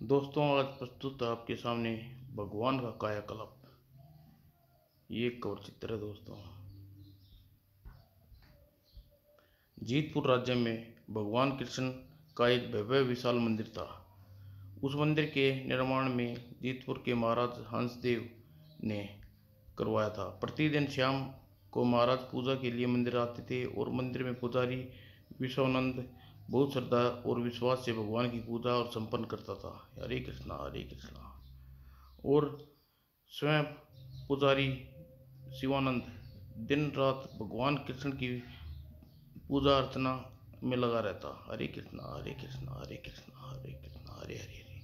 दोस्तों, आज प्रस्तुत है आपके सामने भगवान का कायाकल्प। ये एक कवर चित्र है दोस्तों। जीतपुर राज्य में भगवान कृष्ण का एक भव्य विशाल मंदिर था। उस मंदिर के निर्माण में जीतपुर के महाराज हंसदेव ने करवाया था। प्रतिदिन शाम को महाराज पूजा के लिए मंदिर आते थे और मंदिर में पुजारी विश्वानंद बहुत श्रद्धा और विश्वास से भगवान की पूजा और संपन्न करता था। हरे कृष्णा हरे कृष्णा। और स्वयं पुजारी शिवानंद दिन रात भगवान कृष्ण की पूजा अर्चना में लगा रहता। हरे कृष्णा हरे कृष्णा हरे कृष्णा हरे कृष्णा हरे हरे हरे।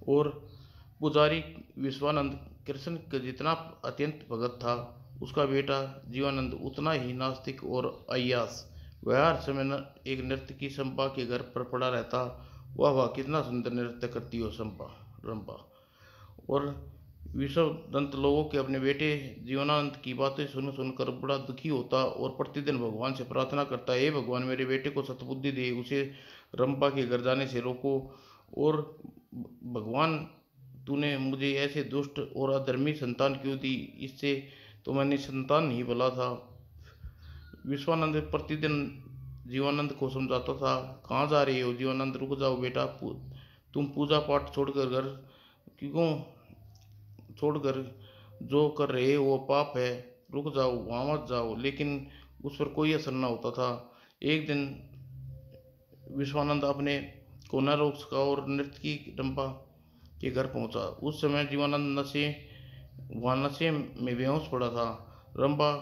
और पुजारी विश्वानंद कृष्ण का जितना अत्यंत भगत था, उसका बेटा जीवानंद उतना ही नास्तिक और अय्यास। वह हर समय एक नृत्य की संपा के घर पर पड़ा रहता। वाह वाह, कितना सुंदर नृत्य करती हो संपा रंपा। और विश्व दंत लोगों के अपने बेटे जीवनानंद की बातें सुन सुनकर बड़ा दुखी होता और प्रतिदिन भगवान से प्रार्थना करता, हे भगवान, मेरे बेटे को सतबुद्धि दे, उसे रंपा के घर जाने से रोको। और भगवान, तूने मुझे ऐसे दुष्ट और अधर्मी संतान क्यों दी? इससे तो मैंने संतान नहीं बोला था। विश्वानंद प्रतिदिन जीवानंद को समझाता था, कहाँ जा रहे हो जीवानंद, रुक जाओ बेटा, तुम पूजा पाठ छोड़कर घर क्यों छोड़कर जो कर रहे हो वो पाप है, रुक जाओ, वहाँ मत जाओ। लेकिन उस पर कोई असर न होता था। एक दिन विश्वानंद अपने को न रोक सका और नृत्य की रंपा के घर पहुंचा। उस समय जीवानंद नशे में बेहोश पड़ा था। रंपा,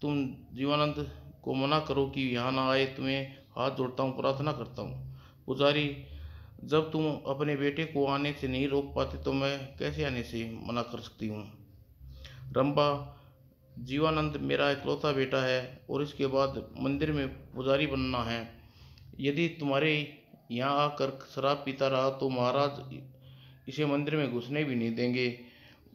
तुम जीवानंद को मना करो कि यहाँ ना आए, तुम्हें हाथ जोड़ता हूँ, प्रार्थना करता हूँ। पुजारी, जब तुम अपने बेटे को आने से नहीं रोक पाते तो मैं कैसे आने से मना कर सकती हूँ? रंपा, जीवानंद मेरा इकलौता बेटा है और इसके बाद मंदिर में पुजारी बनना है। यदि तुम्हारे यहाँ आकर शराब पीता रहा तो महाराज इसे मंदिर में घुसने भी नहीं देंगे।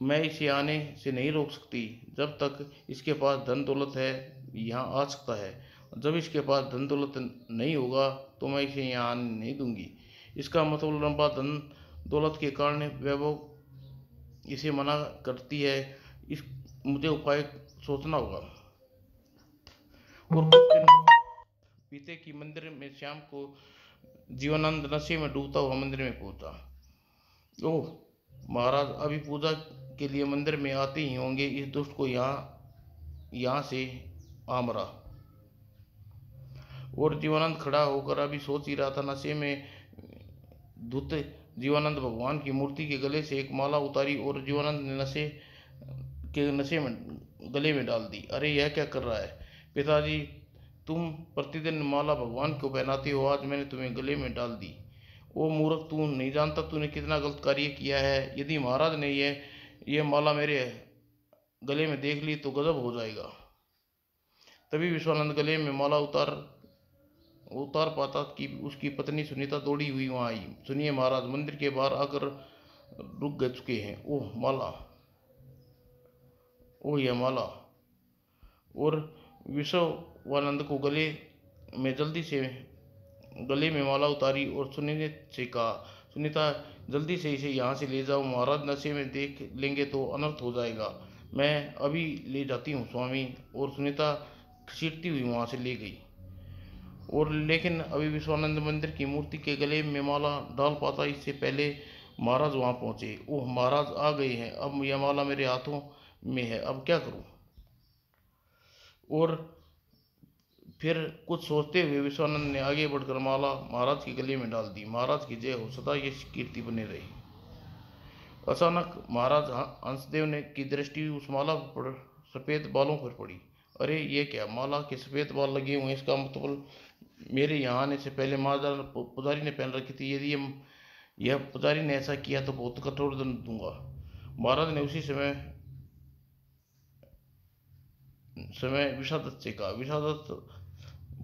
मैं इसे आने से नहीं रोक सकती। जब तक इसके पास धन दौलत है यहाँ आ सकता है, जब इसके पास धन दौलत नहीं होगा तो मैं इसे यहाँ आने नहीं दूंगी। इसका मतलब लंबा धन दौलत के कारण वैभव इसे मना करती है। इस मुझे उपाय सोचना होगा। और कुछ दिन बीते कि मंदिर में शाम को जीवानंद नशे में डूबता हुआ मंदिर में पहुंचा। ओह महाराज अभी पूजा के लिए मंदिर में आते ही होंगे, इस दुष्ट को यहाँ से आ मरा। और जीवानंद खड़ा होकर अभी सोच ही रहा था, नशे में धुत जीवानंद भगवान की मूर्ति के गले से एक माला उतारी और जीवानंद ने नशे में गले में डाल दी। अरे यह क्या कर रहा है पिताजी, तुम प्रतिदिन माला भगवान को पहनाते हो, आज मैंने तुम्हें गले में डाल दी। ओ मूर्ख, तू नहीं जानता तूने कितना गलत कार्य किया है। यदि महाराज ने यह माला मेरे गले में देख ली तो गजब हो जाएगा। तभी विश्वानंद गले में माला उतार पाता कि उसकी पत्नी सुनीता दौड़ी हुई वहां आई। सुनिए महाराज, मंदिर के बाहर आकर रुक गए चुके हैं। ओह माला, ओह यह माला। और विश्वानंद को गले में माला उतारी और सुनीता से कहा, सुनीता जल्दी से इसे यहाँ से ले जाओ, महाराज नशे में देख लेंगे तो अनर्थ हो जाएगा। मैं अभी ले जाती हूँ स्वामी। और सुनीता घसीटती हुई वहाँ से ले गई। और लेकिन अभी विश्वानंद मंदिर की मूर्ति के गले में माला डाल पाता इससे पहले महाराज वहाँ पहुँचे। ओह महाराज आ गए हैं, अब यह माला मेरे हाथों में है, अब क्या करूँ? और फिर कुछ सोचते हुए विश्वानंद ने आगे बढ़कर माला महाराज के गले में डाल दी। महाराज की जय हो, सदा ये कीर्ति बनी रही। अचानक महाराज हंसदेव ने की दृष्टि उस माला पर सफ़ेद बालों पर पड़ी। अरे ये क्या, माला के सफ़ेद बाल लगे हुए, इसका मतलब मेरे यहाँ आने से पहले महाराज पुजारी ने पहन रखी थी। यदि यह पुजारी ने ऐसा किया तो बहुत कठोर दंड दूंगा। महाराज ने उसी समय विषादत्त से कहा, विषादत्त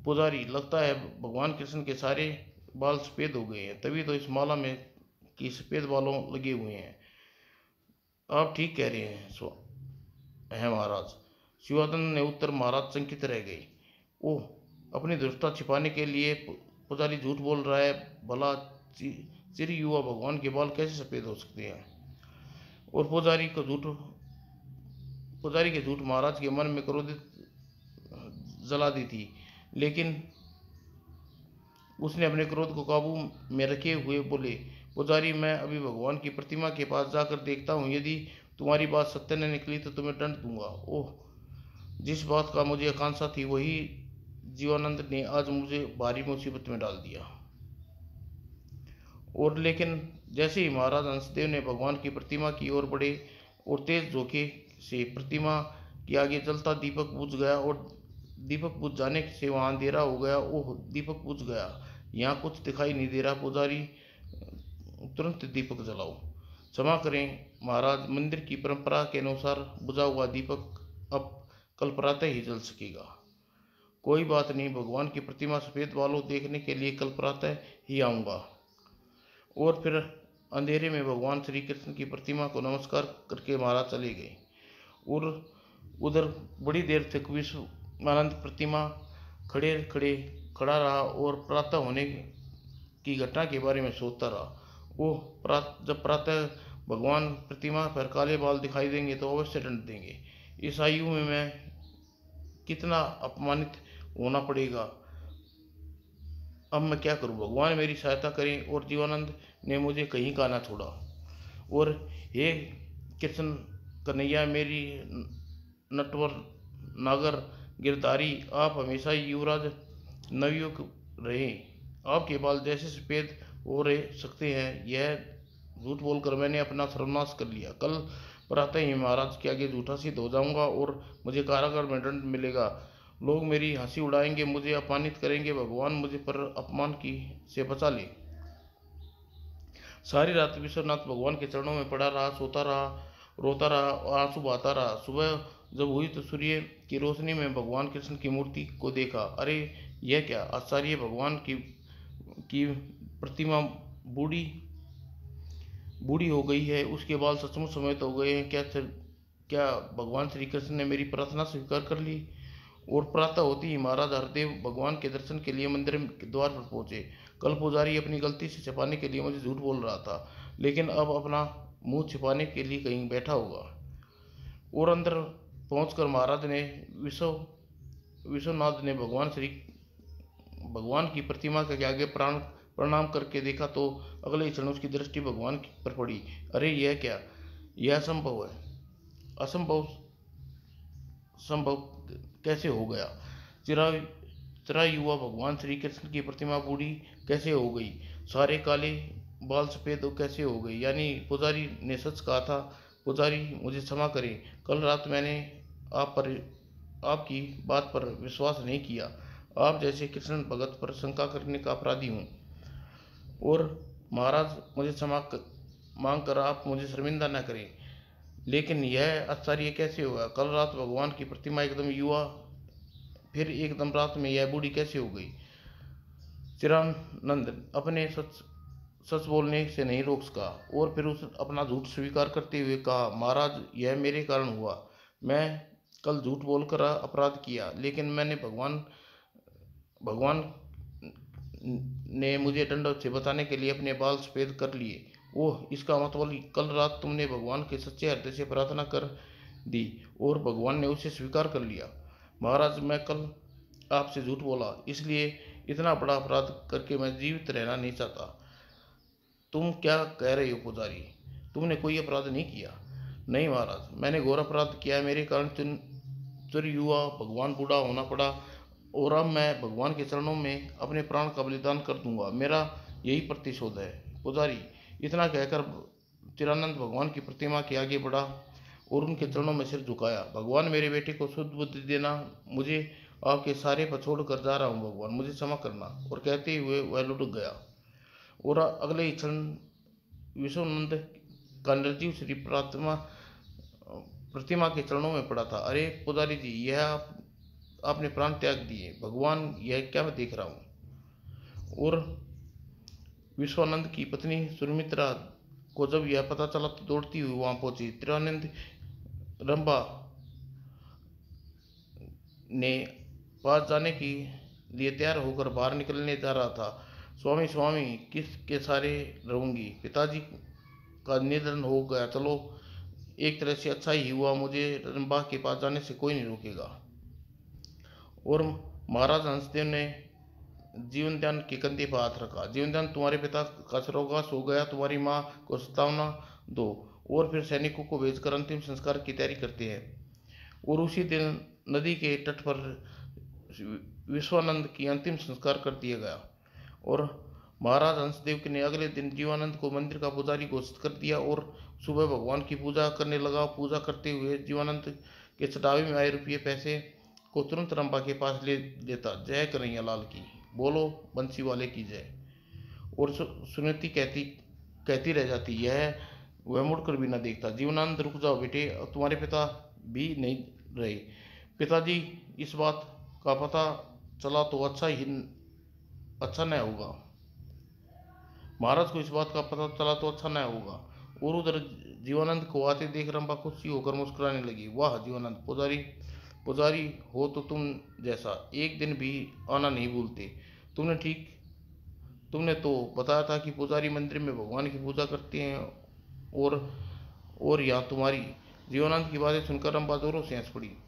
पुजारी, लगता है भगवान कृष्ण के सारे बाल सफ़ेद हो गए हैं, तभी तो इस माला में की सफ़ेद बालों लगे हुए हैं। आप ठीक कह रहे हैं महाराज, शिवानंद ने उत्तर। महाराज चकित रह गए। ओह, अपनी दुष्टता छिपाने के लिए पुजारी झूठ बोल रहा है। भला चिर युवा भगवान के बाल कैसे सफ़ेद हो सकते हैं। और पुजारी के झूठ महाराज के मन में क्रोधित जला दी थी, लेकिन उसने अपने क्रोध को काबू में रखे हुए बोले, पुजारी, मैं अभी भगवान की प्रतिमा के पास जाकर देखता हूँ, यदि तुम्हारी बात सत्य न निकली तो तुम्हें दंड दूंगा। ओह, जिस बात का मुझे आकांक्षा थी वही जीवानंद ने आज मुझे भारी मुसीबत में डाल दिया। और लेकिन जैसे ही महाराज हंसदेव ने भगवान की प्रतिमा की ओर बढ़े और तेज झोंके से प्रतिमा के आगे जलता दीपक बुझ गया, और दीपक बुझ जाने से वहां अंधेरा हो गया। ओह, दीपक बुझ गया, यहाँ कुछ दिखाई नहीं दे रहा। पुजारी, तुरंत दीपक जलाओ। क्षमा करें महाराज, मंदिर की परंपरा के अनुसार बुझा हुआ दीपक अब कल प्रातः ही जल सकेगा। कोई बात नहीं, भगवान की प्रतिमा सफ़ेद बालों देखने के लिए कल प्रातः ही आऊँगा। और फिर अंधेरे में भगवान श्री कृष्ण की प्रतिमा को नमस्कार करके महाराज चले गए। और उधर बड़ी देर तक विश्वानंद प्रतिमा खड़े खड़े खड़ा रहा और प्रातः होने की घटना के बारे में सोचता रहा। वो जब प्रातः भगवान प्रतिमा पर काले बाल दिखाई देंगे तो अवश्य दंड देंगे। इस आयु में मैं कितना अपमानित होना पड़ेगा। अब मैं क्या करूं, भगवान मेरी सहायता करें। और जीवानंद ने मुझे कहीं का ना छोड़ा। और हे कृष्ण कन्हैया, मेरी नटवर नागर गिरधारी, आप हमेशा युवराज नवयुग रहे। आपके बाल जैसे सफ़ेद हो रहे सकते हैं, यह झूठ बोलकर मैंने अपना सर्वनाश कर लिया। कल प्रातः ही महाराज के आगे झूठा सिद्ध हो जाऊंगा और मुझे कारागार में दंड मिलेगा। लोग मेरी हंसी उड़ाएंगे, मुझे अपमानित करेंगे। भगवान मुझे पर अपमान की से बचा ले। सारी रात विश्वनाथ भगवान के चरणों में पड़ा रहा, सोता रहा, रोता रहा और आंसू बहाता रहा। सुबह जब हुई तो सूर्य की रोशनी में भगवान कृष्ण की मूर्ति को देखा। अरे, यह क्या आश्चर्य! भगवान की प्रतिमा बूढ़ी बूढ़ी हो गई है, उसके बाल सचमुच समेत हो गए हैं। क्या भगवान श्री कृष्ण ने मेरी प्रार्थना स्वीकार कर ली। और प्रातः होती ही महाराज हरदेव भगवान के दर्शन के लिए मंदिर के द्वार पर पहुंचे। कल पुजारी अपनी गलती से छिपाने के लिए मुझे झूठ बोल रहा था, लेकिन अब अपना मुंह छिपाने के लिए कहीं बैठा होगा। और अंदर पहुंचकर महाराज ने विश्वनाथ ने भगवान की प्रतिमा के आगे प्रणाम करके देखा तो अगले ही क्षण उसकी दृष्टि भगवान पर पड़ी। अरे, यह क्या! यह असंभव है। असंभव संभव कैसे हो गया? चिरा युवा भगवान श्री कृष्ण की प्रतिमा बूढ़ी कैसे हो गई? सारे काले बाल सफ़ेद कैसे हो गए? यानी पुजारी ने सच कहा था। पुजारी, मुझे क्षमा करें। कल रात मैंने आपकी बात पर विश्वास नहीं किया। आप जैसे कृष्ण भगत पर शंका करने का अपराधी हूँ। और महाराज, मुझे क्षमा मांग कर आप मुझे शर्मिंदा न करें। लेकिन यह आश्चर्य कैसे हुआ? कल रात भगवान की प्रतिमा एकदम युवा, फिर एकदम रात में यह बूढ़ी कैसे हो गई? चिरानंद अपने सच बोलने से नहीं रोक सका और फिर उस अपना झूठ स्वीकार करते हुए कहा, महाराज, यह मेरे कारण हुआ। मैं कल झूठ बोलकर अपराध किया, लेकिन मैंने भगवान ने मुझे दंड से बचाने के लिए अपने बाल सफ़ेद कर लिए। ओह, इसका मतलब कल रात तुमने भगवान के सच्चे हृदय से प्रार्थना कर दी और भगवान ने उसे स्वीकार कर लिया। महाराज, मैं कल आपसे झूठ बोला, इसलिए इतना बड़ा अपराध करके मैं जीवित रहना नहीं चाहता। तुम क्या कह रहे हो पुजारी? तुमने कोई अपराध नहीं किया। नहीं महाराज, मैंने घोर अपराध किया है। मेरे कारण चिर युवा भगवान बूढ़ा होना पड़ा और अब मैं भगवान के चरणों में अपने प्राण का बलिदान कर दूंगा। मेरा यही प्रतिशोध है। पुजारी इतना कहकर चिरानंद भगवान की प्रतिमा के आगे बढ़ा और उनके चरणों में सिर झुकाया। भगवान, मेरे बेटे को शुद्ध बुद्धि देना, मुझे आपके सारे पर छोड़ कर जा रहा हूँ। भगवान, मुझे क्षमा करना। और कहते हुए वह लुढ़क गया। और अगले ही क्षण विश्वनंद का निर्जीव शरीर प्रतिमा के चरणों में पड़ा था। अरे पुजारी जी, यह आपने प्राण त्याग दिए। भगवान, यह क्या मैं देख रहा हूँ? और विश्वानंद की पत्नी सुमित्रा को जब यह पता चला तो दौड़ती हुई वहां पहुंची। त्रियानंद रंभा ने पास जाने के लिए तैयार होकर बाहर निकलने जा रहा था। स्वामी स्वामी किस के सारे रहूंगी, पिताजी का निधन हो गया, चलो एक तरह से अच्छा ही हुआ, मुझे रंबा के पास जाने से कोई नहीं रोकेगा। और महाराज हंसदेव ने जीवनदान के कंधे पर हाथ रखा। जीवनदान, तुम्हारे पिता का स्वर्गवास हो गया, तुम्हारी माँ को सतावना दो। और फिर सैनिकों को भेजकर अंतिम संस्कार की तैयारी करते हैं। और उसी दिन नदी के तट पर विश्वानंद की अंतिम संस्कार कर दिया गया। और महाराज हंसदेव ने अगले दिन जीवानंद को मंदिर का पुजारी घोषित कर दिया और सुबह भगवान की पूजा करने लगा। पूजा करते हुए जीवानंद के चटावे में आए रुपये पैसे को तुरंत रंबा के पास ले लेता। जय कन्हैया लाल की, बोलो बंसी वाले की जय। और सुनीति कहती कहती रह जाती, यह वह मुड़कर भी न देखता। जीवनानंद, रुक जाओ बेटे, अब तुम्हारे पिता भी नहीं रहे। पिताजी, इस बात का पता चला तो अच्छा न होगा। महाराज को इस बात का पता चला तो अच्छा न होगा। और उधर जीवानंद को आते देख रंबा खुशी होकर मुस्कुराने लगी। वाह जीवानंद, पुजारी पुजारी हो तो तुम जैसा, एक दिन भी आना नहीं भूलते। तुमने तो बताया था कि पुजारी मंदिर में भगवान की पूजा करते हैं, और यहाँ तुम्हारी। जीवानंद की बातें सुनकर रंबा जोरों से हंस पड़ी।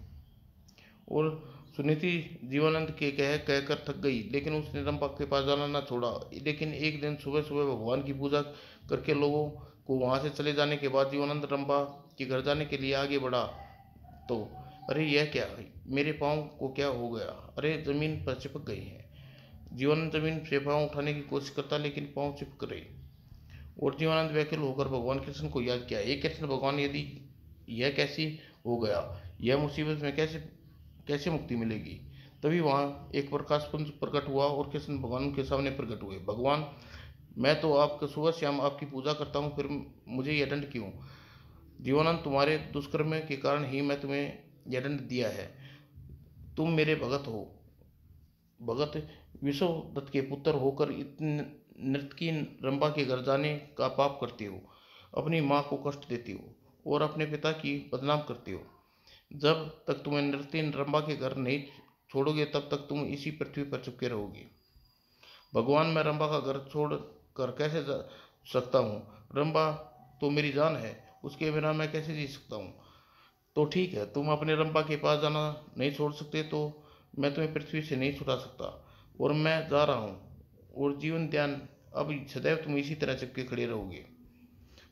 और सुनीति जीवानंद के कहकर थक गई, लेकिन उसने रंपा के पास जाना न छोड़ा। लेकिन एक दिन सुबह सुबह भगवान की पूजा करके लोगों को वहां से चले जाने के बाद जीवानंद रंपा के घर जाने के लिए आगे बढ़ा तो, अरे यह क्या है, मेरे पाँव को क्या हो गया, अरे जमीन पर चिपक गई है। जीवानंद जमीन से पाँव उठाने की कोशिश करता, लेकिन पाँव चिपक रहे। और जीवानंद व्याकुल होकर भगवान कृष्ण को याद किया। हे कृष्ण भगवान, यदि यह कैसी हो गया, यह मुसीबत में कैसे मुक्ति मिलेगी। तभी वहाँ एक प्रकाश पुंज प्रकट हुआ और कृष्ण भगवान उनके सामने प्रकट हुए। भगवान, मैं तो आपका सुबह शाम आपकी पूजा करता हूँ, फिर मुझे यह दंड क्यों। जीवानंद, तुम्हारे दुष्कर्म के कारण ही मैं तुम्हें यह दंड दिया है। तुम मेरे भगत हो, भगत विश्वदत्त के पुत्र होकर नर्तकी रंबा के घर जाने का पाप करते हो, अपनी माँ को कष्ट देते हो और अपने पिता की बदनाम करते हो। जब तक तुम्हें नृत्य रंबा के घर नहीं छोड़ोगे, तब तक तुम इसी पृथ्वी पर चिपके रहोगे। भगवान, मैं रंबा का घर छोड़ कर कैसे जा सकता हूँ। रंबा तो मेरी जान है, उसके बिना मैं कैसे जी सकता हूँ। तो ठीक है, तुम अपने रंबा के पास जाना नहीं छोड़ सकते, तो मैं तुम्हें पृथ्वी से नहीं छुड़ा सकता, और मैं जा रहा हूँ। और जीवन ध्यान, अब सदैव तुम इसी तरह चिपके खड़े रहोगे।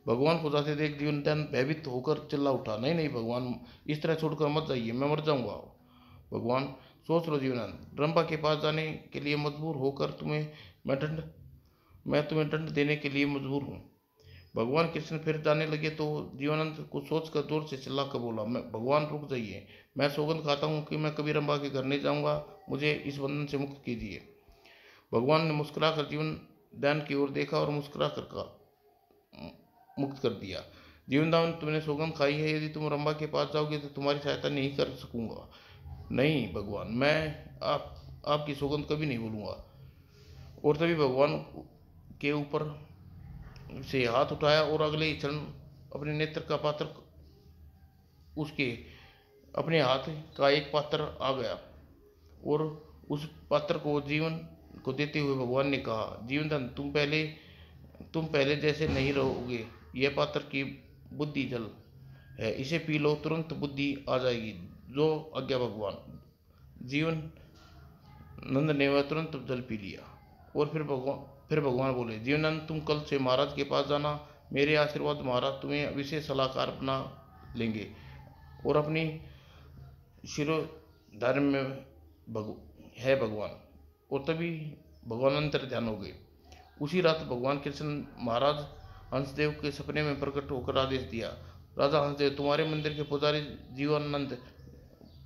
भगवान को जाते देख जीवनदान भयभीत होकर चिल्ला उठा, नहीं नहीं भगवान, इस तरह छोड़कर मत जाइए, मैं मर जाऊंगा। भगवान, सोच लो जीवनानंद, रंबा के पास जाने के लिए मजबूर होकर मैं तुम्हें दंड देने के लिए मजबूर हूँ। भगवान कृष्ण फिर जाने लगे तो जीवनानंद को सोचकर जोर से चिल्ला कर बोला, मैं भगवान रुक जाइए, मैं सौगंध खाता हूँ कि मैं कभी रंबा के घर नहीं जाऊँगा, मुझे इस बंधन से मुक्त कीजिए। भगवान ने मुस्कुराकर जीवनदान की ओर देखा और मुस्कुरा कर मुक्त कर दिया। जीवनदान, तुमने सौगंध खाई है, यदि तुम रंबा के पास जाओगे तो तुम्हारी सहायता नहीं कर सकूंगा। नहीं भगवान, मैं आपकी सौगंध कभी नहीं भूलूंगा। और तभी भगवान के ऊपर से हाथ उठाया और अगले ही क्षण अपने नेत्र का पात्र उसके अपने हाथ का एक पात्र आ गया और उस पात्र को जीवन को देते हुए भगवान ने कहा, जीवनदान, तुम पहले जैसे नहीं रहोगे। यह पात्र की बुद्धि जल है, इसे पी लो, तुरंत बुद्धि आ जाएगी। जो आज्ञा भगवान। जीवन नंद ने वह तुरंत जल पी लिया। और फिर भगवान बोले, जीवनंद, तुम कल से महाराज के पास जाना, मेरे आशीर्वाद महाराज तुम्हें विशेष सलाहकार बना लेंगे और अपनी शिरोधार्य में है भगवान। और तभी भगवान अंतर ध्यान हो गए। उसी रात भगवान कृष्ण महाराज हंसदेव के सपने में प्रकट होकर आदेश दिया, राजा हंसदेव, तुम्हारे मंदिर के पुजारी जीवानंद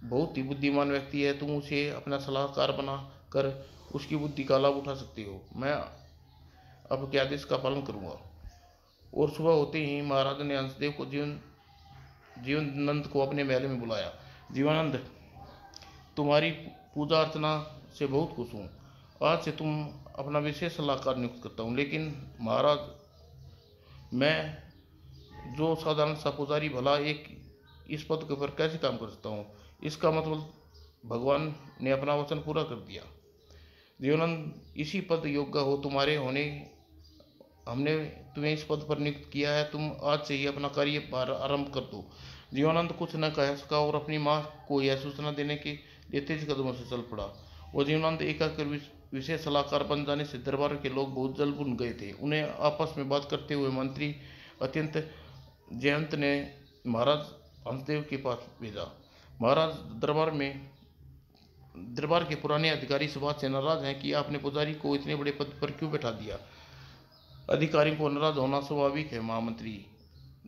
बहुत ही बुद्धिमान व्यक्ति है, तुम उसे अपना सलाहकार बना कर उसकी बुद्धि का लाभ उठा सकते हो। मैं आपके आदेश का पालन करूंगा। और सुबह होते ही महाराज ने हंसदेव को जीवननंद को अपने महल में बुलाया। जीवानंद, तुम्हारी पूजा अर्चना से बहुत खुश हूँ। आज से तुम अपना विशेष सलाहकार नियुक्त करता हूँ। लेकिन महाराज, मैं जो साधारण सा पुजारी भला एक इस पद के ऊपर कैसे काम कर सकता हूँ। इसका मतलब भगवान ने अपना वचन पूरा कर दिया। जीवनानंद, इसी पद योग्य हो तुम्हारे होने, हमने तुम्हें इस पद पर नियुक्त किया है, तुम आज से ही अपना कार्यभार आरंभ कर दो। जीवनानंद कुछ न कह सका और अपनी माँ को यह सूचना देने के लिए तेज कदमों से चल पड़ा। और जीवनानंद एकाकर विशेष सलाहकार बन जाने से दरबार के लोग बहुत जल भुन गए थे। उन्हें आपस में बात करते हुए मंत्री अत्यंत जयंत ने महाराज हंसदेव के पास भेजा। महाराज, दरबार के पुराने अधिकारी इस बात से नाराज हैं कि आपने पुजारी को इतने बड़े पद पर क्यों बैठा दिया। अधिकारी को नाराज होना स्वाभाविक है महामंत्री।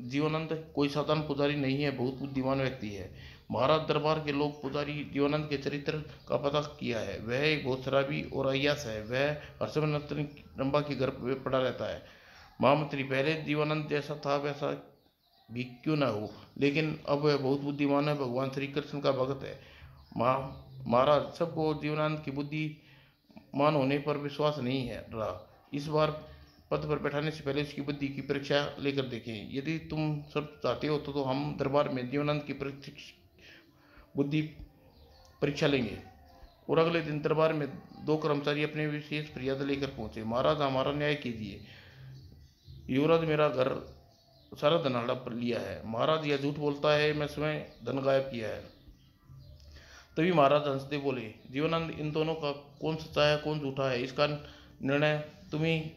जीवनानंद कोई साधारण पुजारी नहीं है, बहुत बुद्धिमान व्यक्ति है। महाराज, दरबार के लोग पुजारी जीवनानंद के चरित्र का पता किया है। वह एक बहुत शराबी और अय्यास है। वह हर समय नर्तन रंबा के घर पे पड़ा रहता है। महामंत्री, पहले जीवनानंद जैसा था वैसा भी क्यों ना हो, लेकिन अब वह बहुत बुद्धिमान है, भगवान श्री कृष्ण का भक्त है। महाराज, सबको जीवनानंद की बुद्धिमान होने पर विश्वास नहीं है रहा। इस बार पद पर बैठाने से पहले उसकी बुद्धि की परीक्षा लेकर देखें। यदि तुम सब चाहते हो तो हम दरबार में जीवनानंद की बुद्धि परीक्षा लेंगे। और अगले दिन दरबार में दो कर्मचारी अपने विशेष फरियाद लेकर पहुंचे। महाराज, हमारा न्याय कीजिए। युवराज, मेरा घर सारा धन हड़प लिया है। महाराज, यह झूठ बोलता है, मैं स्वयं धन गायब किया है। तभी महाराज हंसदेव बोले, जीवनानंद, इन दोनों का कौन सच्चा है कौन झूठा है, इसका निर्णय तुम्हें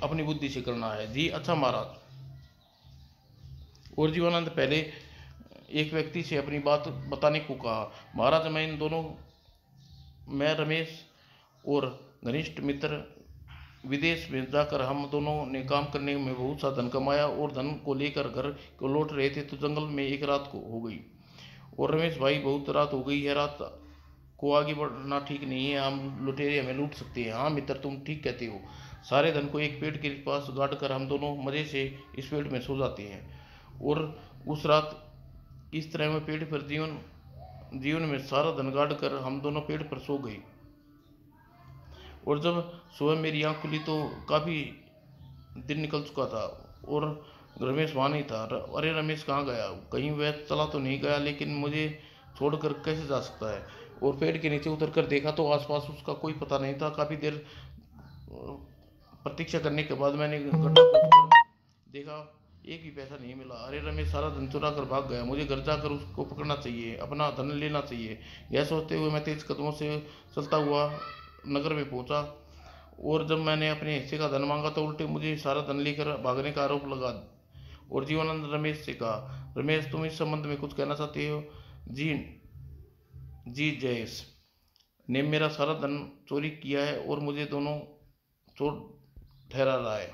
अपनी बुद्धि से करना है। जी अच्छा महाराज। और जीवनानंद पहले एक व्यक्ति से अपनी बात बताने को कहा। महाराज, मैं रमेश और घनिष्ठ मित्र विदेश में जाकर हम दोनों ने काम करने में बहुत सा धन कमाया और धन को लेकर घर को लौट रहे थे तो जंगल में एक रात को हो गई। और रमेश भाई, बहुत रात हो गई है, रात को आगे बढ़ना ठीक नहीं है, हम लुटेरे हमें लूट सकते हैं। हाँ मित्र, तुम ठीक कहते हो। सारे धन को एक पेड़ के पास गाड़ कर हम दोनों मज़े से इस पेड़ में सो जाते हैं। और उस रात इस तरह में पेड़ पर जीवन में सारा धन गाड़ कर हम दोनों पेड़ पर सो गए। और जब सुबह मेरी आँख खुली तो काफ़ी दिन निकल चुका था और रमेश वहाँ नहीं था। अरे रमेश कहाँ गया, कहीं वह चला तो नहीं गया, लेकिन मुझे छोड़कर कैसे जा सकता है। और पेड़ के नीचे उतर कर देखा तो आसपास उसका कोई पता नहीं था। काफ़ी देर प्रतीक्षा करने के बाद मैंने गड्ढा खोदकर देखा, एक भी पैसा नहीं मिला। अरे रमेश सारा धन चुरा कर भाग गया, मुझे घर जाकर उसको पकड़ना चाहिए, अपना धन लेना चाहिए। यह सोचते हुए मैं तेज कदमों से चलता हुआ नगर में पहुंचा। और जब मैंने अपने हिस्से का धन मांगा तो उल्टे मुझे सारा धन लेकर भागने का आरोप लगा। और जीवनानंद रमेश से कहा, रमेश, तुम इस संबंध में कुछ कहना चाहते हो। जी जी जयेश ने मेरा सारा धन चोरी किया है और मुझे दोनों चोर ठहरा रहा है।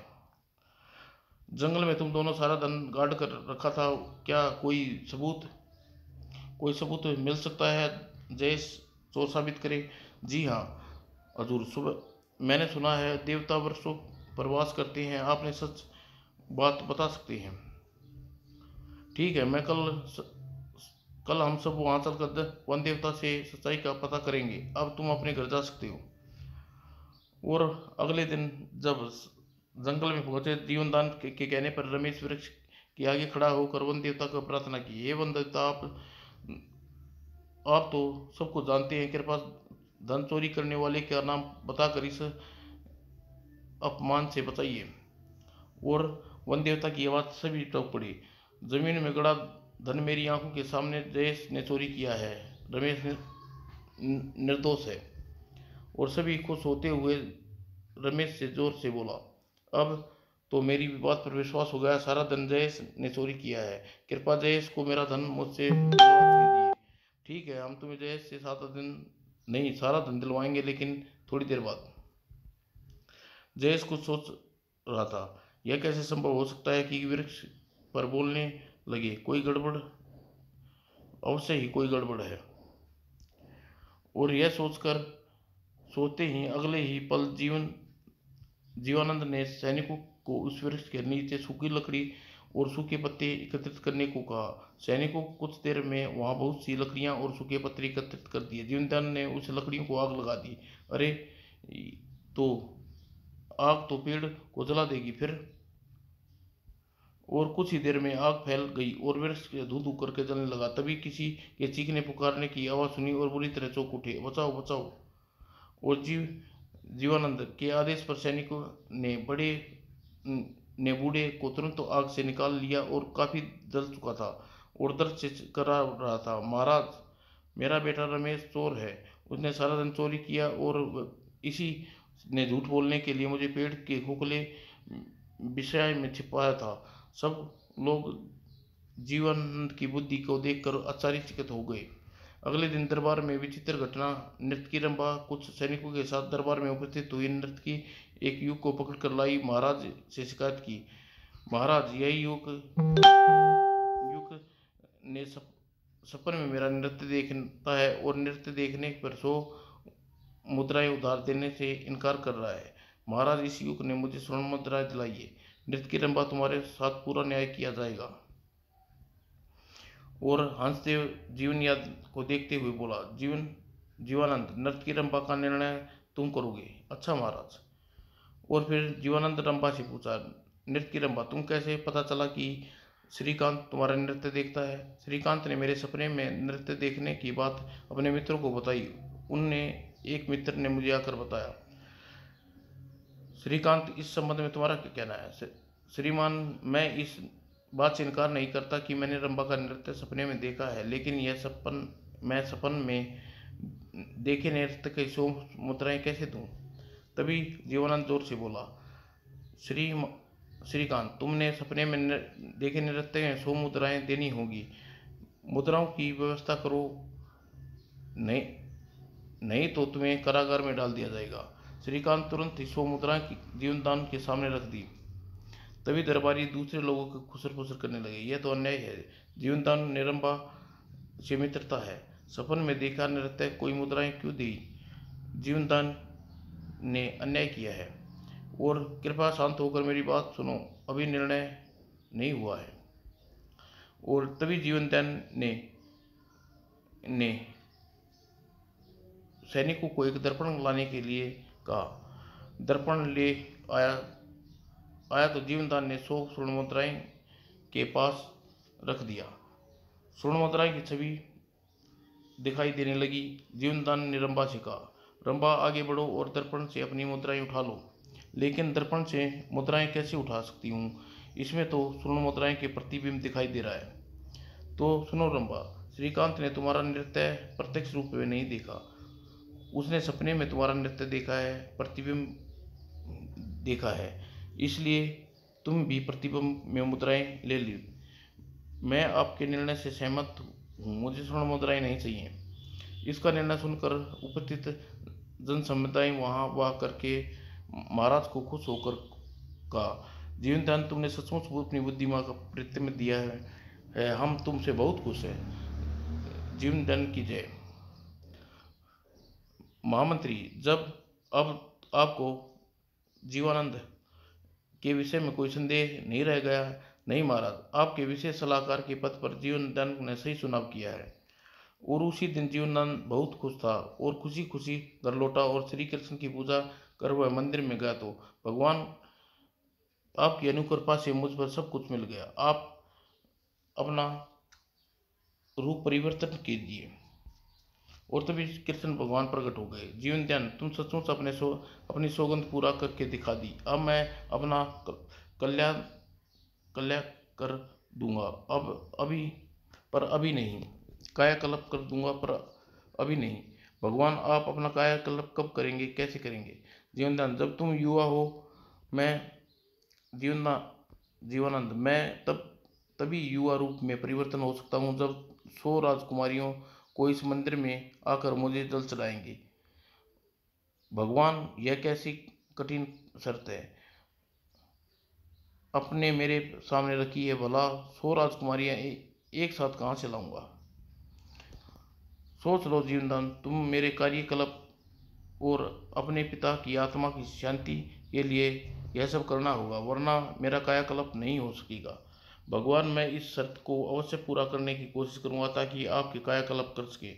जंगल में तुम दोनों सारा धन गाड़ कर रखा था, क्या कोई सबूत मिल सकता है जयेश चोर साबित करे। जी हाँ हजूर, सुबह मैंने सुना है देवता वर्षों प्रवास करते हैं, आपने सच बात बता सकते हैं। ठीक है, मैं कल हम सब वहाँ चलकर वन देवता से सच्चाई का पता करेंगे। अब तुम अपने घर जा सकते हो। और अगले दिन जब जंगल में पहुंचे, जीवनदान के कहने पर रमेश वृक्ष के आगे खड़ा होकर वन देवता को प्रार्थना की। हे वन देवता, आप तो सबको जानते हैं, कृपा धन चोरी करने वाले का नाम बताकर इस अपमान से बचाइए। और वन देवता की आवाज़ सभी टूट पड़ी। जमीन में गड़ा धन मेरी आंखों के सामने जयेश ने चोरी किया है, रमेश निर्दोष है। और सभी खुश होते हुए रमेश से जोर से बोला, अब तो मेरी बात पर विश्वास हो गया, सारा धन जयेश ने चोरी किया है, कृपा जयेश को मेरा धन मुझसे दिलवा दीजिए। ठीक है, हम तुम्हें जयेश से सारा धन दिलवाएंगे, लेकिन थोड़ी देर बाद। जयेश कुछ सोच रहा था। यह कैसे संभव हो सकता है कि वृक्ष पर बोलने लगे, अवश्य ही कोई गड़बड़ है। और यह सोचते ही अगले ही पल जीवानंद ने सैनिकों को उस वृक्ष के नीचे सूखी लकड़ी और सूखे पत्ते एकत्रित करने को कहा। सैनिकों को कुछ देर में वहां बहुत सी लकड़ियां और सूखे पत्ते एकत्रित कर दिए। जीवनदान ने उस लकड़ियों को आग लगा दी। अरे तो आग तो पेड़ को जला देगी फिर। और कुछ ही देर में आग फैल गई और वृक्ष धू धू करके जलने लगा। तभी किसी के चीखने पुकारने की आवाज़ सुनी और बुरी तरह चौंक उठे। बचाओ बचाओ। और जीवानंद के आदेश पर सैनिकों ने बूढ़े को तुरंत आग से निकाल लिया और काफी जल चुका था और दर्द से करा रहा था। महाराज, मेरा बेटा रमेश चोर है। उसने सारा दिन चोरी किया और इसी ने झूठ बोलने के लिए मुझे पेड़ के खोखले विषय में छिपाया था। सब लोग जीवानंद की बुद्धि को देखकर आश्चर्यचकित हो गए। अगले दिन दरबार में विचित्र घटना। नर्तकी रंभा कुछ सैनिकों के साथ दरबार में उपस्थित हुई नर्तकी एक युवक को पकड़कर लाई महाराज से शिकायत की। महाराज, यही युवक युवक ने सपन में मेरा नृत्य देखता है और नृत्य देखने पर 100 मुद्राएं उधार देने से इनकार कर रहा है। महाराज, इस युवक ने मुझे स्वर्ण मुद्राएं दिलाई है। नृत्य रंभा, तुम्हारे साथ पूरा न्याय किया जाएगा। और हंसदेव जीवन याद को देखते हुए बोला, जीवानंद, नृत्य रंभा का निर्णय तुम करोगे। अच्छा महाराज। और फिर जीवानंद रंभा से पूछा, नृत्य रंभा, तुम कैसे पता चला कि श्रीकांत तुम्हारा नृत्य देखता है? श्रीकांत ने मेरे सपने में नृत्य देखने की बात अपने मित्रों को बताई। उनने एक मित्र ने मुझे आकर बताया। श्रीकांत, इस संबंध में तुम्हारा क्या कहना है? श्रीमान, मैं इस बात से इनकार नहीं करता कि मैंने रंभा का नृत्य सपने में देखा है, लेकिन मैं सपन में देखे नृत्य की 100 मुद्राएं कैसे दूं? तभी जीवानंद जोर से बोला, श्रीकांत, तुमने सपने में देखे नृत्य में 100 मुद्राएं देनी होगी। मुद्राओं की व्यवस्था करो, नहीं नहीं तो तुम्हें कारागार में डाल दिया जाएगा। श्रीकांत तुरंत ही 100 मुद्राएं जीवनदान के सामने रख दी। तभी दरबारी दूसरे लोगों को खुसर फुसर करने लगे। यह तो अन्याय है। जीवनदान ने रंभा से मित्रता है, सपन में देखा नृत्य कोई मुद्राएं क्यों दी? जीवनदान ने अन्याय किया है। और कृपया शांत होकर मेरी बात सुनो, अभी निर्णय नहीं हुआ है। और तभी जीवनदान ने सैनिकों को एक दर्पण लाने के लिए कहा। दर्पण ले आया तो जीवनदान ने 100 स्वर्ण मुद्राएं के पास रख दिया। स्वर्ण मुद्राएं की छवि दिखाई देने लगी। जीवनदान ने रंभा से कहा, रंभा, आगे बढ़ो और दर्पण से अपनी मुद्राएं उठा लो। लेकिन दर्पण से मुद्राएं कैसे उठा सकती हूँ? इसमें तो स्वर्ण मुद्राएं के प्रतिबिंब दिखाई दे रहा है। तो सुनो रंभा, श्रीकांत ने तुम्हारा नृत्य प्रत्यक्ष रूप में नहीं देखा। उसने सपने में तुम्हारा नृत्य देखा है, प्रतिबिंब देखा है। इसलिए तुम भी प्रतिबिंब में मुद्राएं ले ली। मैं आपके निर्णय से सहमत हूँ। मुझे स्वर्ण मुद्राएं नहीं चाहिए। इसका निर्णय सुनकर उपस्थित जन समुदाय वहाँ वाह करके महाराज को खुश होकर कहा, जीवनदान, तुमने सचमुच अपनी बुद्धिमान का प्रतिबिंब दिया है। हम तुमसे बहुत खुश हैं। जीवनदान की जय। महामंत्री, जब अब आपको जीवानंद के विषय में कोई संदेह नहीं रह गया? नहीं महाराज, आपके विशेष सलाहकार के पद पर जीवनदान ने सही चुनाव किया है। और उसी दिन जीवनदान बहुत खुश था और खुशी खुशी घर लौटा और श्री कृष्ण की पूजा कर वह मंदिर में गया तो भगवान आपकी अनुकृपा से मुझ पर सब कुछ मिल गया। आप अपना रूप परिवर्तन कीजिए। और तभी कृष्ण भगवान प्रकट हो गए। जीवनदान, तुम सचमुच अपनी सौगंध पूरा करके दिखा दी। अब मैं अपना कल्याण कल्याण कर दूंगा, अभी नहीं। कायाकल्प कर दूंगा, पर अभी नहीं। भगवान, आप अपना कायाकल्प कब करेंगे, कैसे करेंगे? जीवनदान, जब तुम युवा हो। मैं जीवानंद, मैं तभी युवा रूप में परिवर्तन हो सकता हूँ जब 100 राजकुमारियों को इस मंदिर में आकर मुझे जल चढ़ाएंगे। भगवान, यह कैसी कठिन शर्त है अपने मेरे सामने रखी है। भला 100 राजकुमारियां एक साथ कहाँ से लाऊंगा? सोच लो जीवनदान, तुम मेरे कार्यकलाप और अपने पिता की आत्मा की शांति के लिए यह सब करना होगा, वरना मेरा कायाकल्प नहीं हो सकेगा। भगवान, मैं इस शर्त को अवश्य पूरा करने की कोशिश करूंगा ताकि आपके कायाकल्प कर सके।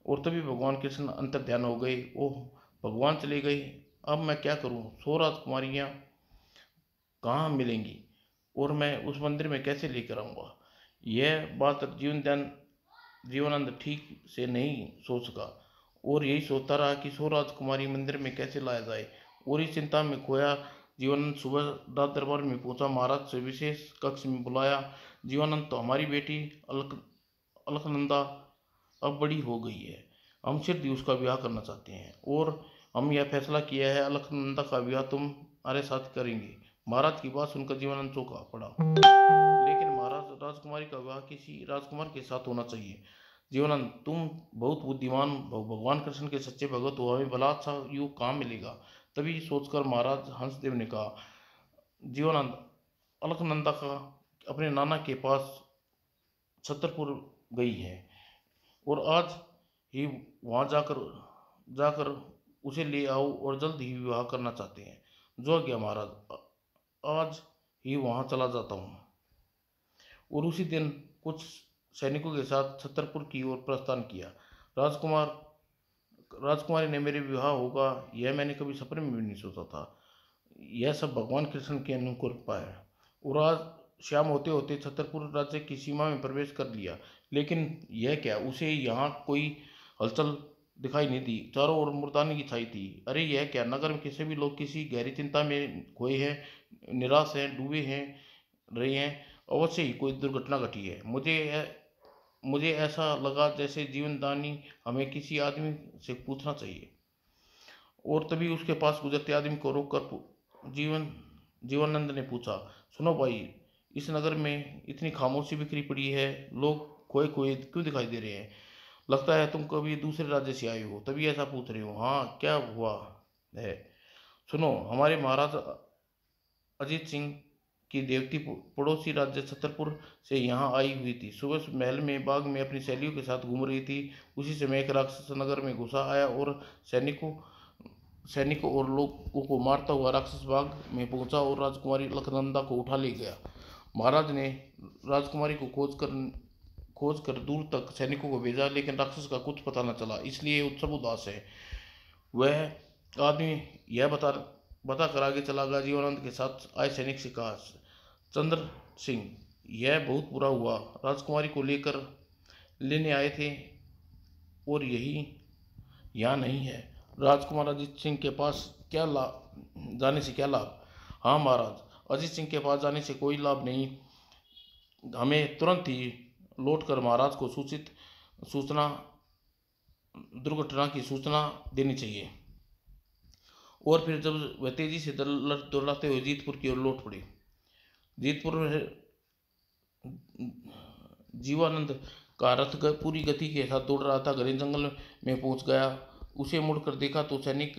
और तभी भगवान कृष्ण अंतर ध्यान हो गए। ओह, भगवान चले गए, अब मैं क्या करूं? 100 राजकुमारियां कहाँ मिलेंगी और मैं उस मंदिर में कैसे लेकर आऊँगा? यह बात जीवनदान जीवानंद ठीक से नहीं सोच सका और यही सोचता रहा कि सो राजकुमारी मंदिर में कैसे लाया जाए। और इस चिंता में खोया जीवनानंद सुबह राज दरबार में पहुंचा। महाराज से विशेष कक्ष में बुलाया। जीवनानंद, तो हमारी बेटी अलकनंदा अब बड़ी हो गई है। हम शीघ्र ही उसका विवाह करना चाहते हैं और हम यह फैसला किया है, अलकनंदा का विवाह तुम्हारे साथ करेंगे। महाराज की बात सुनकर जीवनानंद चौंका पड़ा। लेकिन महाराज, राजकुमारी का विवाह किसी राजकुमार के साथ होना चाहिए। जीवनानंद, तुम बहुत बुद्धिमान, भगवान कृष्ण के सच्चे भगत हो, हमें भला अच्छा युग कहाँ मिलेगा। तभी सोचकर महाराज हंसदेव ने कहा, जीवनानंद, अलकनंदा का अपने नाना के पास छतरपुर गई है और आज ही वहां जाकर जाकर उसे ले आओ और जल्द ही विवाह करना चाहते हैं। जो आज्ञा महाराज, आज ही वहां चला जाता हूँ। और उसी दिन कुछ सैनिकों के साथ छतरपुर की ओर प्रस्थान किया। राजकुमार राजकुमारी ने मेरे विवाह होगा, यह मैंने कभी सपने में भी नहीं सोचा था। यह सब भगवान कृष्ण की अनुकृपा है। और आज शाम होते होते छतरपुर राज्य की सीमा में प्रवेश कर लिया। लेकिन यह क्या, उसे यहाँ कोई हलचल दिखाई नहीं दी। चारों ओर मुर्दानी की छाई थी। अरे यह क्या, नगर में किसी भी लोग किसी गहरी चिंता में खोए हैं, निराश हैं, डूबे हैं रहे हैं। अवश्य ही कोई दुर्घटना घटी है। मुझे ऐसा लगा जैसे जीवनदानी हमें किसी आदमी से पूछना चाहिए। और तभी उसके पास गुजरते आदमी को रोककर जीवनानंद ने पूछा, सुनो भाई, इस नगर में इतनी खामोशी बिखरी पड़ी है, लोग खोए खोए क्यों दिखाई दे रहे हैं। लगता है तुम कभी दूसरे राज्य से आए हो, तभी ऐसा पूछ रहे हो। हाँ, क्या हुआ है? सुनो, हमारे महाराज अजीत सिंह की देवती पड़ोसी राज्य छतरपुर से यहाँ आई हुई थी। सुबह महल में बाग में अपनी सहेलियों के साथ घूम रही थी। उसी समय एक राक्षस नगर में घुसा आया और सैनिकों और लोगों को मारता हुआ राक्षस बाग में पहुंचा और राजकुमारी अलकनंदा को उठा ले गया। महाराज ने राजकुमारी को खोज कर दूर तक सैनिकों को भेजा, लेकिन राक्षस का कुछ पता न चला, इसलिए उत्सव उदास है। वह आदमी यह बता कर आगे चला गया। जीवनानंद के साथ आए सैनिक से कहा, चंद्र सिंह, यह बहुत बुरा हुआ। राजकुमारी को लेने आए थे और यही यहाँ नहीं है। राजकुमार अजीत सिंह के पास जाने से क्या लाभ? हाँ महाराज, अजीत सिंह के पास जाने से कोई लाभ नहीं। हमें तुरंत ही लौटकर महाराज को सूचना दुर्घटना की सूचना देनी चाहिए। और फिर जब वह तेजी से दौड़ाते हुए जीतपुर की ओर लौट पड़े। जीतपुर जीवानंद का रथ पूरी गति के साथ दौड़ रहा था। घने जंगल में पहुंच गया। उसे मुड़कर देखा तो सैनिक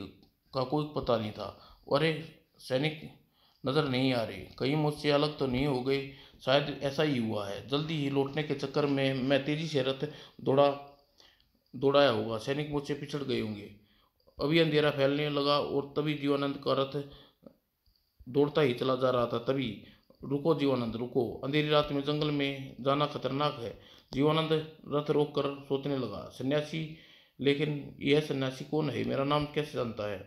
का कोई पता नहीं था। अरे, सैनिक नजर नहीं आ रहे, कहीं मुझसे अलग तो नहीं हो गए। शायद ऐसा ही हुआ है। जल्दी ही लौटने के चक्कर में मैं तेजी से रथ दौड़ाया होगा, सैनिक मुझसे पिछड़ गए होंगे। अभी अंधेरा फैलने लगा और तभी जीवानंद का रथ दौड़ता ही चला जा रहा था। तभी, रुको जीवानंद, रुको, अंधेरी रात में जंगल में जाना खतरनाक है। जीवानंद रथ रोक कर सोचने लगा, सन्यासी, लेकिन यह सन्यासी कौन है, मेरा नाम कैसे जानता है?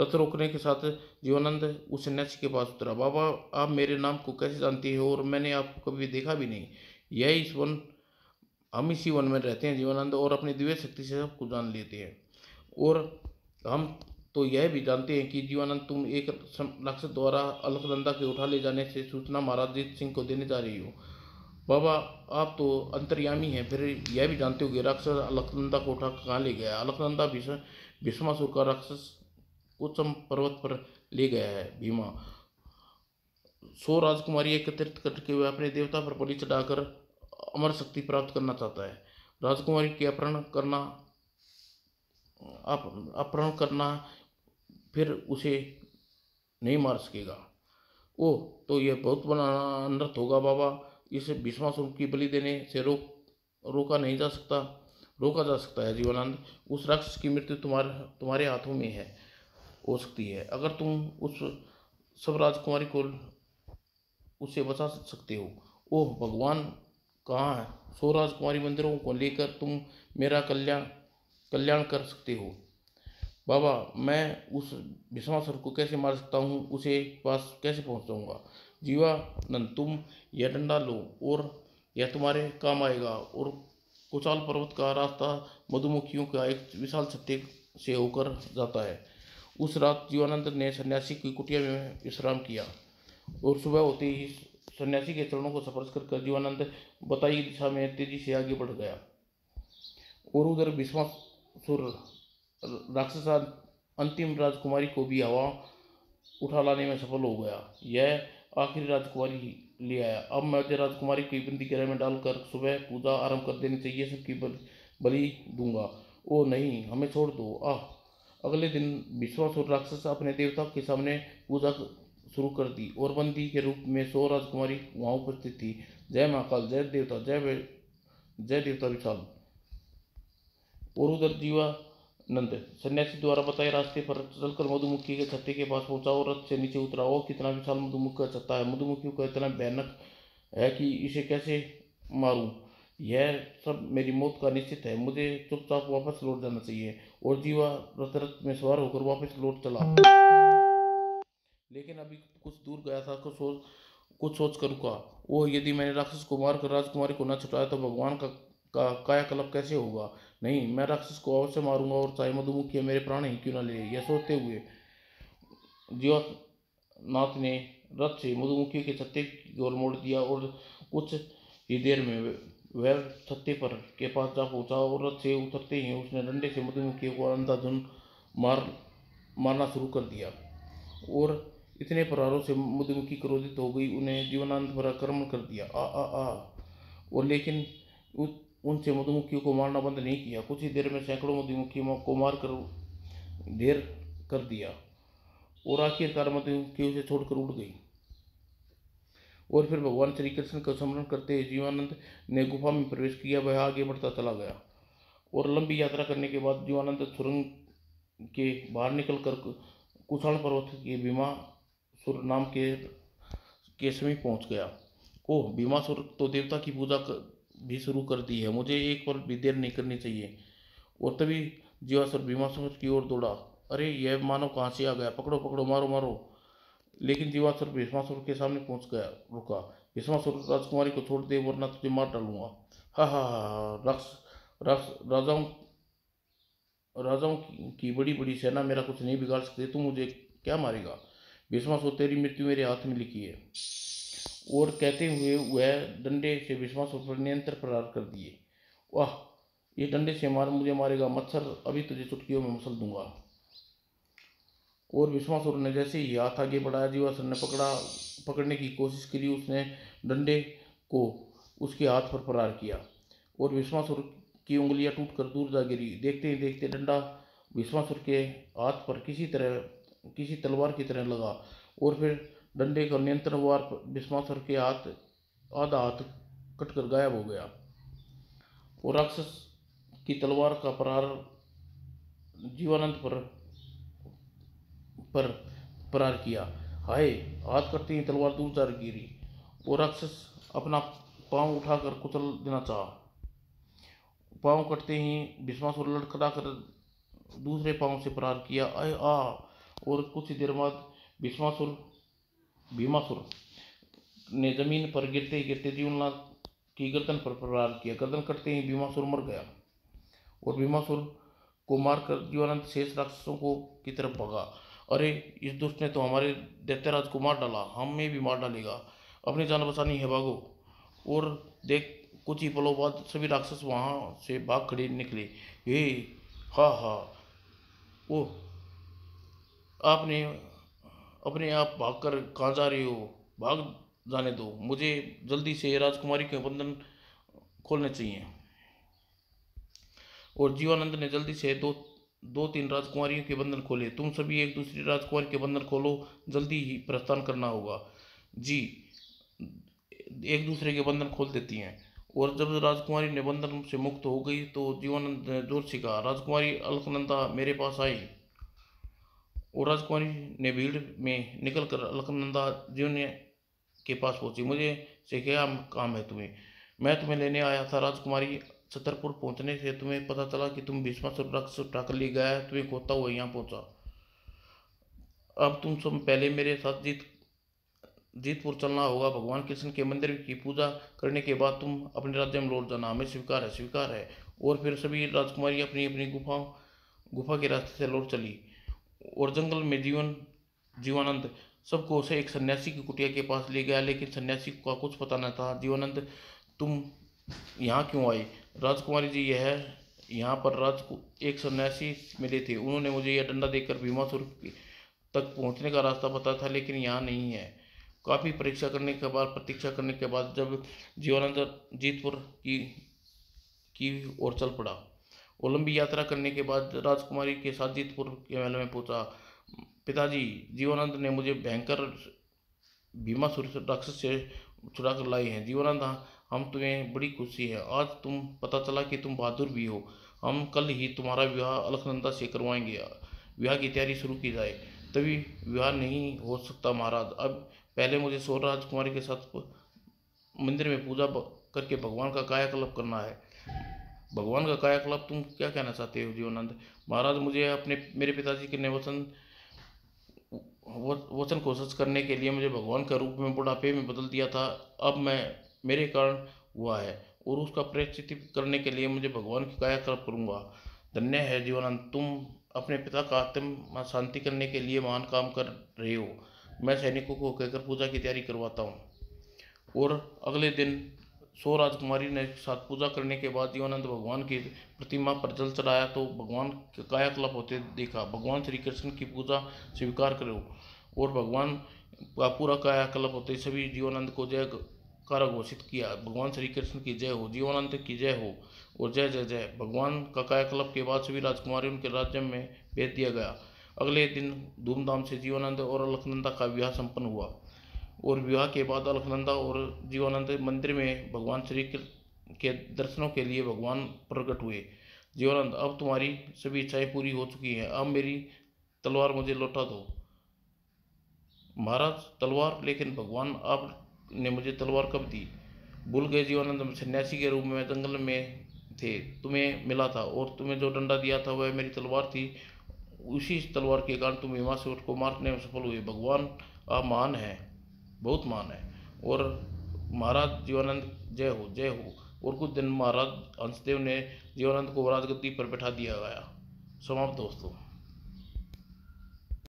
रथ रोकने के साथ जीवानंद उस सन्यासी के पास उतरा। बाबा, आप मेरे नाम को कैसे जानते हो, और मैंने आपको कभी देखा भी नहीं। यह इस वन हम इसी वन में रहते हैं जीवानंद, और अपनी दिव्य शक्ति से सब कुछ जान लेते हैं। और हम तो यह भी जानते हैं कि जीवानंद, तुम एक राक्षस द्वारा अलकनंदा के उठा ले जाने से सूचना महाराज जीत सिंह को देने जा रही हो। बाबा, आप तो अंतर्यामी हैं, फिर यह भी जानते हो कि राक्षस अलकनंदा को उठा कहाँ ले गया। अलकनंदा भीष्मासुर का राक्षस उच्चम पर्वत पर ले गया है। भीमा 100 राजकुमारी एकत्रित करके वह अपने देवता पर बलि चढ़ाकर अमर शक्ति प्राप्त करना चाहता है। राजकुमारी के अपहरण करना फिर उसे नहीं मार सकेगा। ओह, तो यह बहुत बड़ा अनर्थ होगा बाबा। इसे भीष्मासुर की बलि देने से रोका जा सकता है जीवानंद। उस राक्षस की मृत्यु तुम्हारे हाथों में हो सकती है, अगर तुम उस सब राजकुमारी को उससे बचा सकते हो। ओह भगवान, कहाँ है 100 राजकुमारी मंदिरों को लेकर तुम मेरा कल्याण कर सकते हो। बाबा, मैं उस भीष्मासुर को कैसे मार सकता हूँ, उसे पास कैसे पहुँचाऊँगा? जीवानंद, तुम यह डंडा लो और यह तुम्हारे काम आएगा। और कुचाल पर्वत का रास्ता मधुमक्खियों का एक विशाल छत्ते से होकर जाता है। उस रात जीवानंद ने सन्यासी की कुटिया में विश्राम किया और सुबह होते ही सन्यासी के चरणों को स्पर्श कर जीवानंद बताई दिशा में तेजी से आगे बढ़ गया। और उधर भीष्मासुर राक्षस अंतिम राजकुमारी को भी हवा उठा लाने में सफल हो गया। यह आखिरी राजकुमारी ले आया। अब मैं राजकुमारी को बंदी गृह में डालकर सुबह पूजा आरंभ कर देनी चाहिए, सबकी बलि दूंगा। ओ नहीं, हमें छोड़ दो। अगले दिन विश्वासुर राक्षस अपने देवता के सामने पूजा शुरू कर दी और बंदी के रूप में 100 राजकुमारी वहां उपस्थित थी। जय महाकाल, जय देवता, जय देवता विशाल। और उधर जीवानंद सन्यासी द्वारा बताए रास्ते पर चलकर मधुमक्खी के छत्ते के पास पहुंचा और रथ से नीचे उतरा। वो कितना विशाल मधुमक्खी का छत्ता है! मधुमक्खियों का इतना भयानक है कि इसे कैसे मारूं? यह सब मेरी मौत का निश्चित है। मुझे चुपचाप वापस लौट जाना चाहिए। और जीवा रथ में सवार होकर वापस लौट चला। लेकिन अभी कुछ दूर गया था, कुछ सोच कर रुका। वो यदि मैंने राक्षस को मारकर राजकुमारी को न छुड़ाया तो भगवान का कायाकल्प कैसे होगा? नहीं, मैं राक्षस को अवश्य मारूंगा, और चाहे मधुमक्खी मेरे प्राण ही क्यों न ले। यह सोचते हुए जीवनाथ ने रथ से मधुमक्खी के छत्ते की ओर मोड़ दिया और कुछ ही देर में वह छत्ते पर के पास जा पहुंचा। और रथ से उतरते ही उसने डंडे से मधुमक्खी को अंधाधुंध मारना शुरू कर दिया। और इतने प्रहारों से मधुमक्खी क्रोधित हो गई, उन्हें जीवनानंद पर आक्रमण कर दिया। आ आ आ और लेकिन उनसे मधुमक्खियों को मारना बंद नहीं किया। कुछ ही देर में सैकड़ों मधुमक्खियों को मारकर ढेर कर दिया और आखिरकार मधुमक्खी उसे छोड़कर उड़ गई। और फिर भगवान श्री कृष्ण का स्मरण करते हुए जीवानंद ने गुफा में प्रवेश किया। वह आगे बढ़ता चला गया और लंबी यात्रा करने के बाद जीवानंद सुरंग के बाहर निकलकर कुषाण पर्वत के भीमासुर नाम के समीप पहुंच गया। ओह, भीमासुर तो देवता की पूजा भी शुरू कर दी है। मुझे एक पल भी देर नहीं करनी चाहिए। और तभी जीवासुर भीमासुर की ओर दौड़ा। अरे, यह मानव कहाँ से आ गया? पकड़ो पकड़ो, मारो मारो। लेकिन जीवासुर भीष्मासुर के सामने पहुंच गया, रुका। भीष्मासुर, राजकुमारी को छोड़ दे वरना तुझे मार डालूंगा। हा हा हा, राक्ष राक्ष राजाओं राजाओं की बड़ी बड़ी सेना मेरा कुछ नहीं बिगाड़ सकते। तू मुझे क्या मारेगा? भीष्मासुर, तेरी मृत्यु मेरे हाथ में लिखी है। और कहते हुए वह डंडे से भीष्मासुर पर निरंतर प्रहार कर दिए। वाह, ये डंडे से मुझे मारेगा? मच्छर, अभी तुझे चुटकियों में मसल दूंगा। और भीष्मासुर ने जैसे ही हाथ आगे बढ़ाया, जीवासुर ने पकड़ने की कोशिश करी। उसने डंडे को उसके हाथ पर प्रहार किया और भीष्मासुर की उंगलियां टूटकर दूर जा गिरी। देखते ही देखते डंडा भीष्मासुर के हाथ पर किसी तलवार की तरह लगा और फिर डंडे का नियंत्रण वार भीष्मासुर के आधा हाथ कटकर गायब हो गया। और राक्षस की तलवार का प्रहार जीवानंद पर प्रहार किया। हाय, हाथ करते ही तलवार दूर जा गिरी और राक्षस अपना पांव उठाकर कुचल देना चाहा। पांव कटते ही भीष्मासुर लड़खड़ाकर दूसरे पांव से प्रहार किया। आय आ और कुछ ही देर बाद भीमासुर ने जमीन पर गिरते गिरते जीवनाथ की गर्दन पर प्रहार किया। गर्दन कटते ही भीमासुर मर गया और भीमासुर को मारकर जीवानंद शेष राक्षसों को की तरफ भागा। अरे, इस दुष्ट ने तो हमारे दैत्यराज को मार डाला, हमें भी मार डालेगा। अपनी जान बचानी है, भागो। और देख, कुछ ही पलों बाद सभी राक्षस वहां से भाग खड़े निकले। हे, हा हा, ओ, आपने अपने आप भागकर कहाँ जा रहे हो? भाग जाने दो, मुझे जल्दी से राजकुमारी के बंधन खोलने चाहिए। और जीवानंद ने जल्दी से दो तीन राजकुमारियों के बंधन खोले। तुम सभी एक दूसरी राजकुमारी के बंधन खोलो, जल्दी ही प्रस्थान करना होगा। जी, एक दूसरे के बंधन खोल देती हैं। और जब राजकुमारी ने बंधन से मुक्त हो गई तो जीवानंद ने जोर से कहा, राजकुमारी अलकनंदा मेरे पास आई। और राजकुमारी ने भीड़ में निकलकर अलकनंदा जीवन के पास पहुंची। मुझे से क्या काम है तुम्हें? मैं तुम्हें लेने आया था राजकुमारी। छतरपुर पहुंचने से तुम्हें पता चला कि तुम भीष्मासुर राक्षस उठाकर ले गया है। तुम्हें खोता हुआ यहाँ पहुंचा। अब तुम सब पहले मेरे साथ जीतपुर चलना होगा। भगवान कृष्ण के मंदिर की पूजा करने के बाद तुम अपने राज्य में लौट जाना, हमें स्वीकार है, स्वीकार है। और फिर सभी राजकुमारी अपनी अपनी गुफा के रास्ते से लौट चली। और जंगल में जीवानंद सबको उसे एक सन्यासी की कुटिया के पास ले गया, लेकिन सन्यासी का कुछ पता न था। जीवानंद, तुम यहाँ क्यों आए? राजकुमारी जी, यह यहाँ पर एक सन्यासी मिले थे, उन्होंने मुझे यह डंडा देकर भीमासुर तक पहुँचने का रास्ता बताया था, लेकिन यहाँ नहीं है। काफ़ी प्रतीक्षा करने के बाद जब जीवानंद जीतपुर की ओर चल पड़ा, और लंबी यात्रा करने के बाद राजकुमारी के साथ जीतपुर के महल में पहुंचा। पिताजी, जीवानंद ने मुझे भयंकर भीमासुर राक्षस से छुड़ा कर लाए हैं। जीवानंद, हम तुम्हें बड़ी खुशी है, आज तुम पता चला कि तुम बहादुर भी हो। हम कल ही तुम्हारा विवाह अलकनंदा से करवाएंगे। विवाह की तैयारी शुरू की जाए। तभी विवाह नहीं हो सकता महाराज, अब पहले मुझे सोर राजकुमारी के साथ मंदिर में पूजा करके भगवान का कायाकल्प करना है। भगवान का कायाकल्प, तुम क्या कहना चाहते हो जीवानंद? महाराज, मुझे मेरे पिताजी के वचन को सच करने के लिए मुझे भगवान का रूप में बुढ़ापे में बदल दिया था। अब मेरे कारण हुआ है, और उसका प्रायश्चित करने के लिए मुझे भगवान की कायाकल्प करूंगा। धन्य है जीवानंद, तुम अपने पिता का आत्मा शांति करने के लिए महान काम कर रहे हो। मैं सैनिकों को कहकर पूजा की तैयारी करवाता हूँ। और अगले दिन सो राजकुमारी ने साथ पूजा करने के बाद जीवानंद भगवान की प्रतिमा पर जल चढ़ाया तो भगवान का कायाकल्प होते देखा। भगवान श्री कृष्ण की पूजा स्वीकार करो। और भगवान का पूरा कायाकल्प होते सभी जीवानंद को जयकारा घोषित किया। भगवान श्री कृष्ण की जय हो, जीवानंद की जय हो, और जय जय जय। भगवान का कायाकल्प के बाद सभी राजकुमारी उनके राज्य में भेज दिया गया। अगले दिन धूमधाम से जीवानंद और अलकनंदा का विवाह संपन्न हुआ। और विवाह के बाद अलकनंदा और जीवानंद मंदिर में भगवान श्री कृष्ण के दर्शनों के लिए भगवान प्रकट हुए। जीवानंद, अब तुम्हारी सभी इच्छाएं पूरी हो चुकी हैं, अब मेरी तलवार मुझे लौटा दो। महाराज, तलवार? लेकिन भगवान, आपने मुझे तलवार कब दी? भूल गए जीवानंद, सन्यासी के रूप में जंगल में थे, तुम्हें मिला था, और तुम्हें जो डंडा दिया था वह मेरी तलवार थी। उसी तलवार के कारण तुम भीमासुर को मारने में सफल हुए। भगवान, आप महान हैं, बहुत महान है। और महाराज जीवानंद, जय हो, जय हो। और कुछ दिन महाराज हंसदेव ने जीवानंद को राजगद्दी पर बैठा दिया गया। समाप्त दोस्तों।